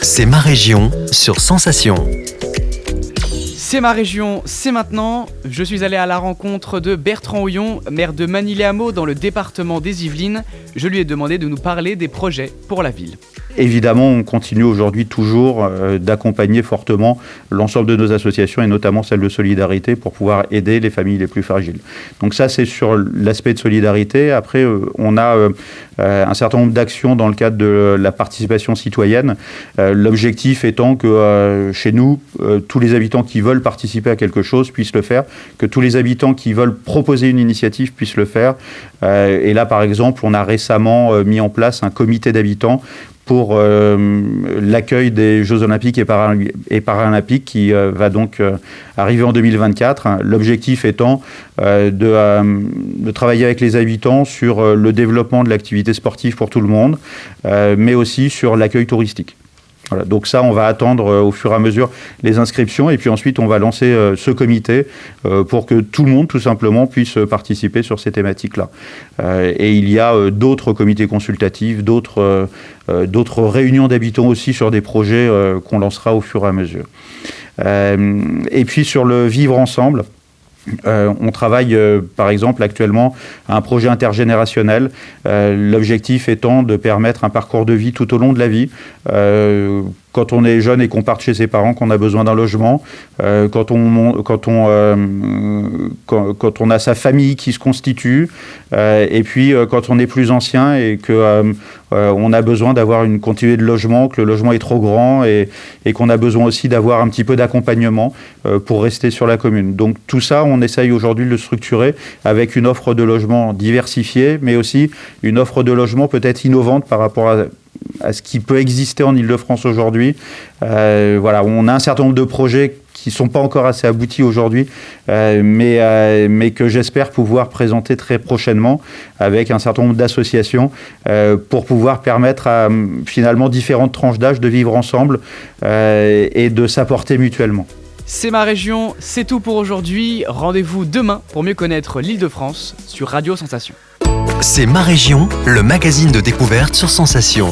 C'est ma région sur Sensation. C'est ma région, c'est maintenant. Je suis allé à la rencontre de Bertrand Houillon, maire de Magny-les-Hameaux dans le département des Yvelines. Je lui ai demandé de nous parler des projets pour la ville. Évidemment, on continue aujourd'hui toujours d'accompagner fortement l'ensemble de nos associations et notamment celle de solidarité pour pouvoir aider les familles les plus fragiles. Donc ça, c'est sur l'aspect de solidarité. Après, on a un certain nombre d'actions dans le cadre de la participation citoyenne. L'objectif étant que chez nous, tous les habitants qui veulent participer à quelque chose puissent le faire, que tous les habitants qui veulent proposer une initiative puissent le faire. Et là, par exemple, on a récemment mis en place un comité d'habitants pour l'accueil des Jeux Olympiques et Paralympiques qui va donc arriver en 2024. L'objectif étant de travailler avec les habitants sur le développement de l'activité sportive pour tout le monde, mais aussi sur l'accueil touristique. Voilà, donc ça, on va attendre au fur et à mesure les inscriptions et puis ensuite on va lancer ce comité pour que tout le monde, tout simplement, puisse participer sur ces thématiques-là. Et il y a d'autres comités consultatifs, d'autres réunions d'habitants aussi sur des projets qu'on lancera au fur et à mesure. Et puis sur le vivre ensemble, on travaille par exemple actuellement à un projet intergénérationnel, l'objectif étant de permettre un parcours de vie tout au long de la vie. Quand on est jeune et qu'on part chez ses parents, qu'on a besoin d'un logement, quand on a sa famille qui se constitue, et puis quand on est plus ancien et qu'on a besoin d'avoir une continuité de logement, que le logement est trop grand et qu'on a besoin aussi d'avoir un petit peu d'accompagnement pour rester sur la commune. Donc tout ça, on essaye aujourd'hui de le structurer avec une offre de logement diversifiée, mais aussi une offre de logement peut-être innovante par rapport à ce qui peut exister en Ile-de-France aujourd'hui. Voilà, on a un certain nombre de projets qui ne sont pas encore assez aboutis aujourd'hui, mais que j'espère pouvoir présenter très prochainement avec un certain nombre d'associations pour pouvoir permettre à finalement différentes tranches d'âge de vivre ensemble et de s'apporter mutuellement. C'est ma région, c'est tout pour aujourd'hui. Rendez-vous demain pour mieux connaître l'Île-de-France sur Radio Sensation. C'est ma région, le magazine de découverte sur Sensation.